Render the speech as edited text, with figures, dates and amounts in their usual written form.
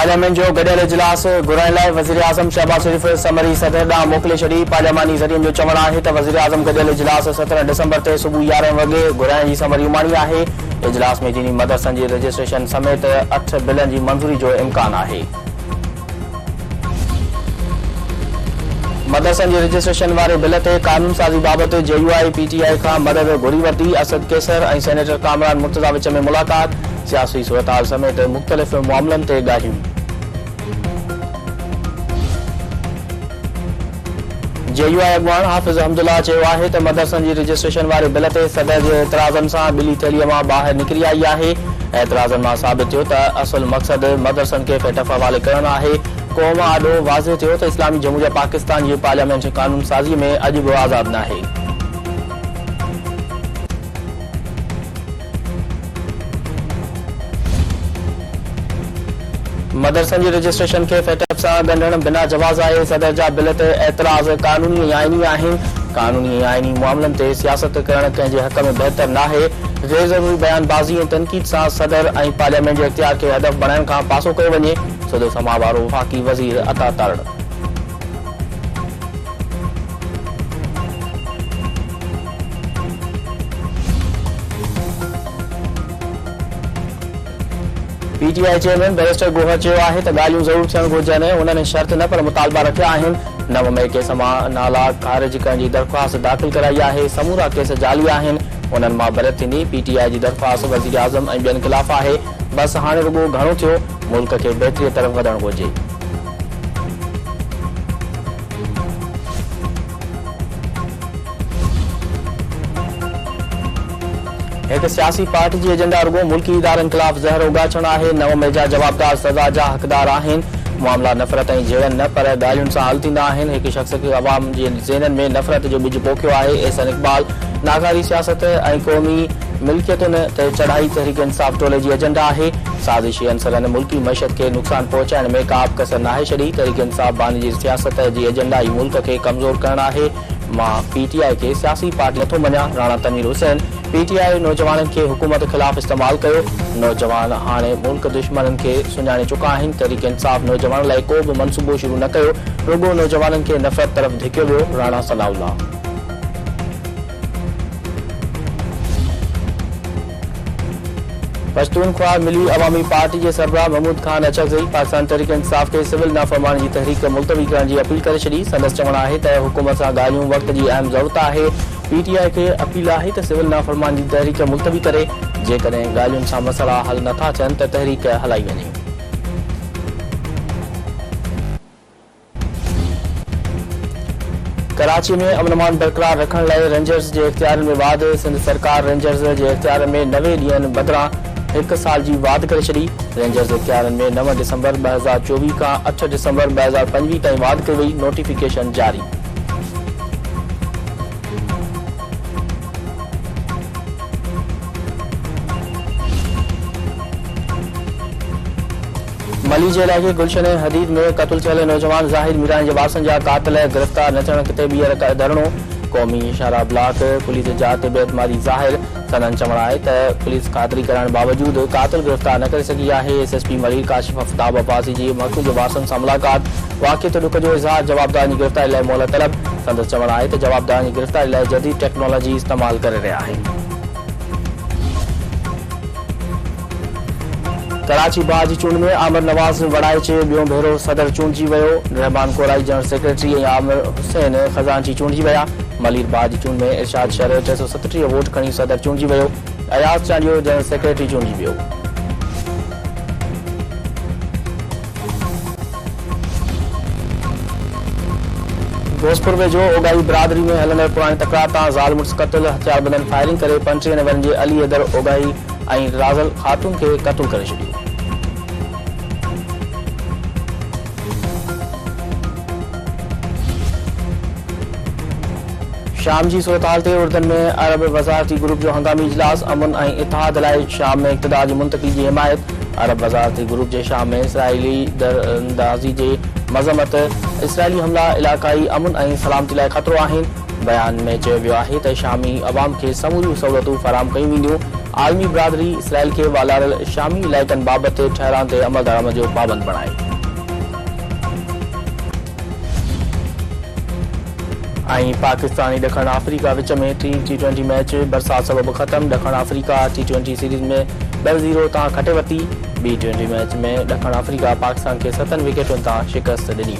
Parliament जो गडियल इजलास घुराइण लाइ वज़ीर आज़म शहबाज शरीफ़ समरी सदर ॾांहुं मोकिले छॾी। पार्लियामानी ज़रियनि जो चवणु आहे त वज़ीर आज़म गडियल इजलास 17 डिसंबर ते सुबुह 11 वॻे घुराइण जी समरी उमाणी आहे। इजलास में दीनी मदरसनि जी रजिस्ट्रेशन समेत 8 बिलनि जी मंज़ूरी जो इम्कान आहे। मदरसनि जी रजिस्ट्रेशन वारे बिल ते कानून साज़ी बाबति JUI PTI खां मदद घुरी वरिती। असद कैसर ऐं सेनेटर कामरान मुर्तज़ा विच में मुलाक़ात, सियासी सूरतहाल समेत मुख़्तलिफ़ मामलनि ते ॻाल्हियूं। JUI अॻुवान हाफ़िज़ हमदुल्ला चयो आहे त मदरसनि जी रजिस्ट्रेशन वारे बिल ते सदर जे एतिराज़नि सां ॿिली थैलीअ मां ॿाहिरि निकिरी आई आहे। एतिराज़नि मां साबित थियो त असुल मक़सद मदरसनि खे फेटफ हवाले करणु आहे। क़ौम आॾो वाज़िह थियो त इस्लामी जमहूरिया पाकिस्तान जी पार्लियामेंट कानून साज़ी में अॼु बि आज़ाद नाहे। मदरसनि जी रजिस्ट्रेशन खे फेटफ सां ॻंढणु बिना जवाज़ आहे। सदर जा बिल ते एतिराज़ कानूनी ऐं आइनी आहिनि। कानूनी ऐं आइनी मामलनि ते सियासत करणु कंहिंजे हक़ में बहितर नाहे। गैर ज़रूरी बयानबाज़ी ऐं तनक़ीद सां सदर ऐं पार्लियामेंट जे इख्तियार खे हदफ़ बणाइण खां पासो कयो वञे। सदो समा वारो वफ़ाक़ी वज़ीर अता Tarar. PTI chairman barrister Gohar चयो आहे त ॻाल्हियूं ज़रूर थियणु घुरिजनि। उन्हनि शर्त न पर मुतालबा रखिया आहिनि। 9 मई केस मां नाला ख़ारिज करण जी दरख़्वास्त दाख़िल कराई आहे। समूरा केस जाली आहिनि। उन्हनि मां बरत थींदी। PTI जी दरख़्वास्त वज़ीर आज़म ऐं ॿियनि ख़िलाफ़ आहे। बस हाणे रुॻो घणो थियो, मुल्क खे बहितरीअ तरफ़ वधणु घुरिजे। एक सियासी पार्टी जी एजेंडा रुॻो मुल्की इदारनि ख़िलाफ़ ज़हर उगाचणु आहे। 9 मई जा जवाबदार सज़ा जा हक़दार आहिनि। मामला नफ़रत ऐं जहिड़नि न पर ॻाल्हियुनि सां हल थींदा आहिनि। हिकु शख़्स खे अवाम जे ज़हननि में नफ़रत जो ॿिज पोखियो आहे। एहसन इक़बाल नाकारी सियासत ऐं क़ौमी मिल्कियतुनि ते चढ़ाई तहरीक इंसाफ़ टोले जी एजेंडा आहे। साज़िशी अंसरनि मुल्की मईशत खे नुक़सान पहुचाइण में का बि कसर नाहे छॾी। तहरीक इंसाफ़ बानी जी सियासत जी एजेंडा ई मुल्क खे कमज़ोर करणु आहे। मां PTI खे सियासी पार्टी नथो मञा। राणा तनवीर हुसैन PTI नौजवाननि खे हुकूमत ख़िलाफ़ इस्तेमालु कयो। नौजवान हाणे मुल्क दुश्मननि खे सुञाणे चुका आहिनि। तहरीक इंसाफ़ नौजवाननि लाइ को बि मनसूबो शुरू न कयो, रुॻो नौजवाननि खे नफ़रत तरफ़ धिकियो वियो। राणा सलाउल्लाह। पश्तूनख्वा मिली अवामी पार्टी जे सरबराह महमूद खान अचकज़ई पाकिस्तान तहरीक इंसाफ़ खे सिविल नाफ़रमानी जी तहरीक मुल्तवी करण जी अपील करे छॾी। संदसि चवणु आहे त हुकूमत सां ॻाल्हियूं वक़्त जी अहम ज़रूरत आहे। PTI खे अपील आहे त सिविल नाफ़रमानी जी तहरीक मुल्तवी करे। जेकॾहिं ॻाल्हियुनि सां मसइला हल नथा थियनि त तहरीक हलाई वञे। कराची में अमन बरक़रार रखण लाइ रेंजर्स जे इख्तियारनि में वाध। सिंध सरकार रेंजर्स जे इख्तियार में 90 ॾींहनि बदिरां 1 साल जी वाध करे छॾी। रेंजर्स जे इख्तियारनि में 9 डिसंबर 2024 खां 8 डिसंबर 2025 ताईं वाध कई वई। नोटिफिकेशन जारी। मली जे इलाइक़े गुलशन हदीद में क़त्ल थियल नौजवान ज़ाहिद मीरानी जे वारसनि जा कातिल गिरफ़्तार न थियण ते ॿीहर धरणो। क़ौमी इशारा ब्लॉक पुलिस जा बेतमादी ज़ाहिर। संदन चवणु आहे त पुलिस ख़ातिरी करण बावजूदि कातिल गिरफ़्तार न करे सघी आहे। SSP मलीर काशिफ अफ़ताब अब्बासी जी मक़तूल जे वारसनि सां मुलाक़ात। वाक़िए ते ॾुख जो इज़हार। जवाबदारनि जी गिरफ़्तारी लाइ मोहलत तलब। संदसि चवणु आहे त जवाबदारनि जी गिरफ़्तारी लाइ जदीद टेक्नोलॉजी इस्तेमालु करे रहिया आहिनि। कराची बाज़ जी चूंड में आमिर नवाज़ वड़ाइचे ॿियों भेरो सदर चूंडिजी वियो। रहमान कोराई जनरल सेक्रेटरी ऐं आमिर हुसैन खज़ानची चूंडिजी विया। मलीर बाज़ जी चूंड में इरशाद शर 337 वोट खणी सदर चूंडिजी वियो। अयाज़ चांडियो जनरल सेक्रेटरी चूंडिजी वियो। भोजपुर वेझो ओगाई बिरादरी में हलंदड़ पुराणी तकरार तां ज़ाल मुड़ुस क़त्ल। हथियारबंदनि फायरिंग करे 35 नवरनि जे अली अदर ओगाई ऐं राज़ल ख़ातून खे क़त्ल करे छॾियो। शाम जी सूरतहाल ते उर्दन में अरब वज़ारती ग्रुप जो हंगामी इजलास। अमन ऐं इतिहाद लाइ शाम में इक़्तिदार जी मुंतक़ली जी हिमायत। अरब वज़ारती ग्रुप जे शाम में इसराइली दरअंदाज़ी जे मज़म्मत। इसराइली हमला इलाक़ाई अमन ऐं सलामती लाइ ख़तरो आहिनि। बयान में चयो वियो आहे त शामी अवाम खे समूरियूं सहूलियतूं फ़राहम कयूं वेंदियूं। आलमी बिरादरी इसराइल खे वालारल शामी इलाइक़नि बाबति ठहरान ते अमल दरामद जो पाबंद बणाए। पाकिस्तान ऐं ॾखण अफ्रीका विच में T20 मैच बरसात सबबि ख़त्म। ॾखण अफ्रीका T20 सीरीज़ में 2-0 तां खटे वरिती। B20 मैच में ॾखण अफ्रीका पाकिस्तान खे 7 विकेटुनि तां शिकस्त ॾिनी।